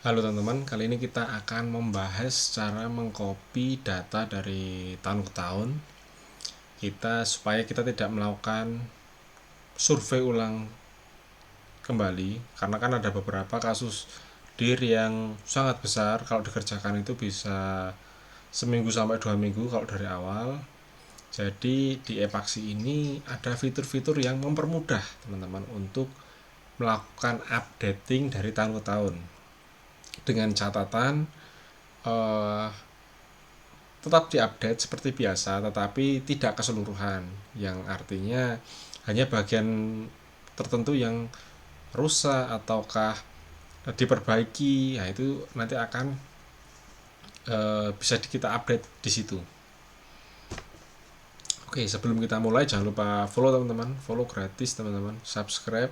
Halo teman-teman, kali ini kita akan membahas cara mengcopy data dari tahun ke tahun supaya kita tidak melakukan survei ulang kembali, karena kan ada beberapa kasus dir yang sangat besar. Kalau dikerjakan itu bisa seminggu sampai 2 minggu kalau dari awal. Jadi di ePaksi ini ada fitur-fitur yang mempermudah teman-teman untuk melakukan updating dari tahun ke tahun, dengan catatan eh, tetap diupdate seperti biasa, tetapi tidak keseluruhan, yang artinya hanya bagian tertentu yang rusak ataukah diperbaiki. Nah, itu nanti akan bisa kita update di situ. Oke, sebelum kita mulai jangan lupa follow teman-teman, follow gratis teman-teman, subscribe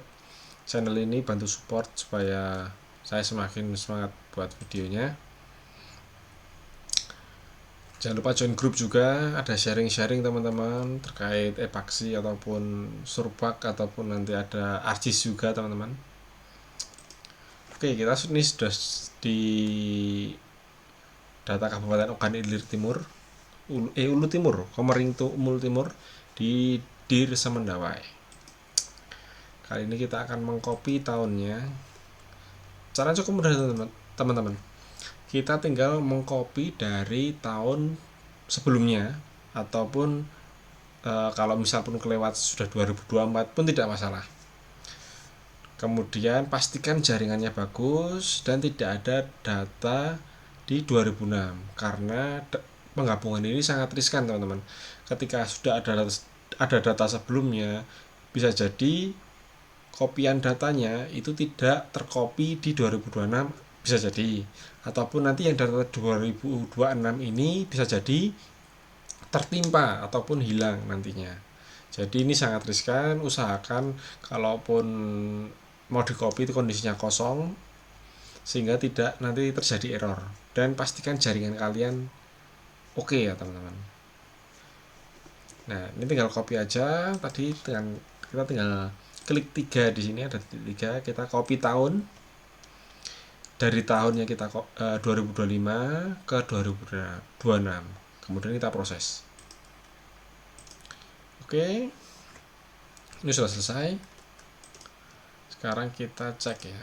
channel ini, bantu support supaya saya semakin semangat buat videonya. Jangan lupa join grup juga, ada sharing-sharing teman-teman terkait epaksi ataupun surpak, ataupun nanti ada arcis juga teman-teman. Oke, kita ini sudah di data Kabupaten Ogan Ilir Timur, Ulu Timur, Komering Umul Timur, di Dir Semendawai. Kali ini kita akan mengcopy tahunnya. Cara cukup mudah teman-teman. Kita tinggal mengcopy dari tahun sebelumnya, ataupun kalau misal pun kelewat sudah 2024 pun tidak masalah. Kemudian pastikan jaringannya bagus dan tidak ada data di 2006, karena penggabungan ini sangat riskan teman-teman. Ketika sudah ada data sebelumnya, bisa jadi kopian datanya itu tidak terkopi di 2026, bisa jadi, ataupun nanti yang data 2026 ini bisa jadi tertimpa ataupun hilang nantinya. Jadi ini sangat riskan. Usahakan kalaupun mau di copy itu kondisinya kosong, sehingga tidak nanti terjadi error, dan pastikan jaringan kalian oke ya teman-teman. Nah, ini tinggal copy aja tadi, kita tinggal klik 3 di sini, ada 3, kita copy tahun dari tahunnya kita 2025 ke 2026, kemudian kita proses. Oke, ini sudah selesai. Sekarang kita cek ya,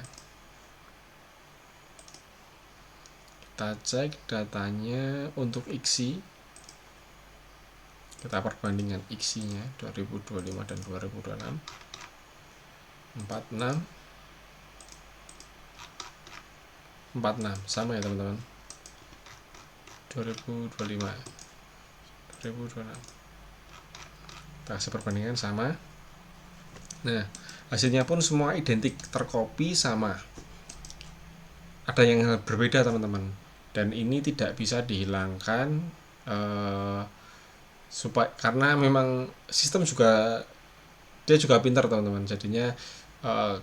kita cek datanya untuk IKSI, kita perbandingan IKSI nya 2025 dan 2026. 46 sama ya teman-teman, 2025 2026, kita kasih perbandingan sama. Nah, hasilnya pun semua identik, terkopi sama. Ada yang berbeda teman-teman, dan ini tidak bisa dihilangkan supaya, karena memang sistem juga, dia juga pintar teman-teman. Jadinya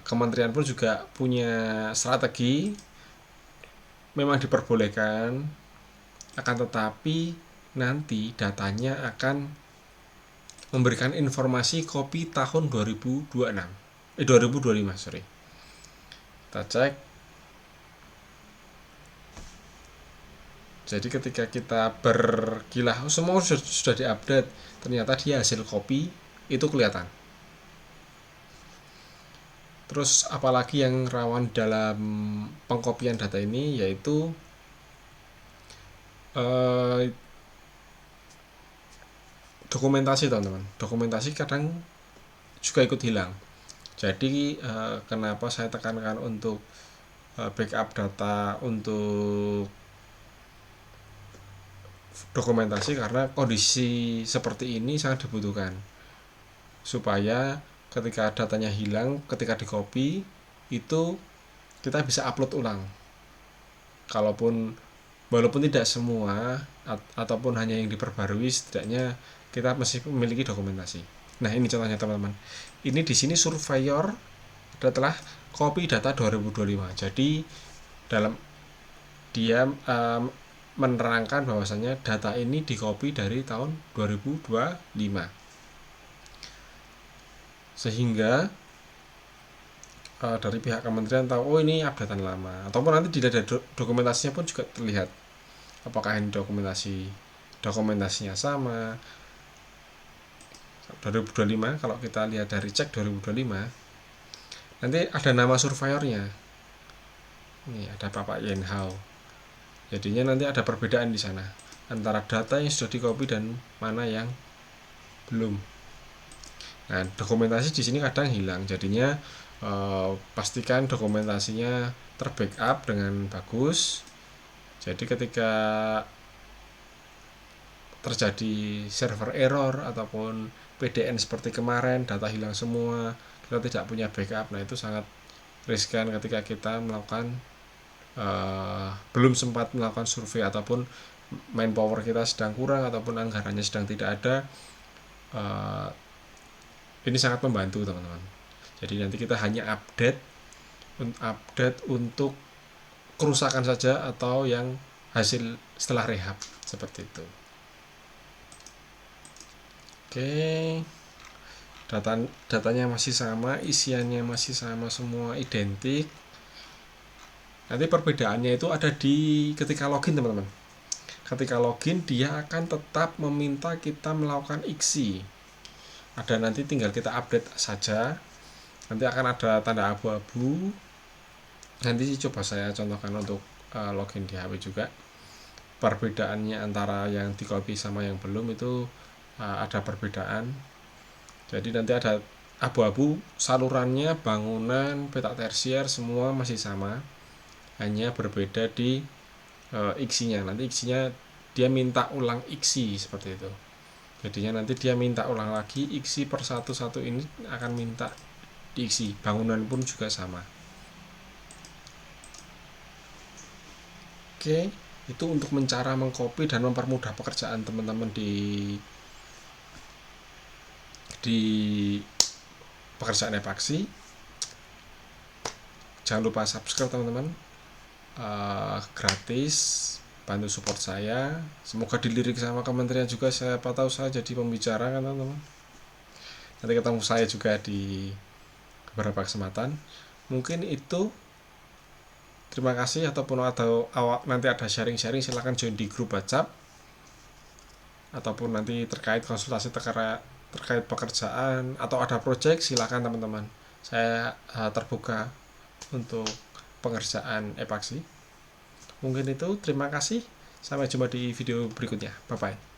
kementerian pun juga punya strategi, memang diperbolehkan, akan tetapi nanti datanya akan memberikan informasi kopi tahun 2025, sorry. Kita cek. Jadi ketika kita berkilah, semua sudah diupdate, ternyata dia hasil kopi itu kelihatan. Terus apalagi yang rawan dalam pengkopian data ini, yaitu dokumentasi teman-teman. Dokumentasi kadang juga ikut hilang. Jadi kenapa saya tekankan untuk backup data untuk dokumentasi, karena kondisi seperti ini sangat dibutuhkan, supaya ketika datanya hilang, ketika di copy itu kita bisa upload ulang. Walaupun tidak semua, ataupun hanya yang diperbarui, setidaknya kita masih memiliki dokumentasi. Nah, ini contohnya teman-teman. Ini di sini surveyor telah copy data 2025. Jadi dalam dia menerangkan bahwasanya data ini di copy dari tahun 2025, sehingga dari pihak kementerian tahu oh ini updatean lama, ataupun nanti dilihat dari dokumentasinya pun juga terlihat apakah ini dokumentasinya sama 2025. Kalau kita lihat dari cek 2025 nanti ada nama surveyornya, ini ada Bapak Yen Hao, jadinya nanti ada perbedaan di sana antara data yang sudah dikopi dan mana yang belum. Nah, dokumentasi di sini kadang hilang, jadinya pastikan dokumentasinya terbackup dengan bagus. Jadi ketika terjadi server error ataupun PDN seperti kemarin data hilang semua, kita tidak punya backup, nah itu sangat riskan ketika kita melakukan belum sempat melakukan survei ataupun manpower kita sedang kurang ataupun anggarannya sedang tidak ada. Ini sangat membantu teman-teman. Jadi nanti kita hanya update untuk kerusakan saja atau yang hasil setelah rehab seperti itu. Oke, datanya masih sama, isiannya masih sama, semua identik. Nanti perbedaannya itu ada di ketika login teman-teman. Ketika login dia akan tetap meminta kita melakukan IKSI. Ada nanti tinggal kita update saja, nanti akan ada tanda abu-abu. Nanti coba saya contohkan untuk login di HP juga. Perbedaannya antara yang di copy sama yang belum itu ada perbedaan. Jadi nanti ada abu-abu, salurannya, bangunan, petak tersier semua masih sama, hanya berbeda di IKSI-nya. Nanti IKSI-nya dia minta ulang IKSI seperti itu. Jadinya nanti dia minta ulang lagi IKSI per satu-satu, ini akan minta di IKSI. Bangunan pun juga sama. Oke, itu untuk cara mengcopy dan mempermudah pekerjaan teman-teman di pekerjaan Epaxi. Jangan lupa subscribe teman-teman, gratis, bantu support saya. Semoga dilirik sama kementerian juga, siapa tahu saya jadi pembicara kan teman-teman. Nanti ketemu saya juga di beberapa kesempatan. Mungkin itu, terima kasih. Ataupun nanti ada sharing-sharing, silahkan join di grup WhatsApp, ataupun nanti terkait konsultasi terkait pekerjaan atau ada project, silahkan teman-teman. Saya terbuka untuk pengerjaan Epaxi. Mungkin itu, terima kasih. Sampai jumpa di video berikutnya. Bye bye.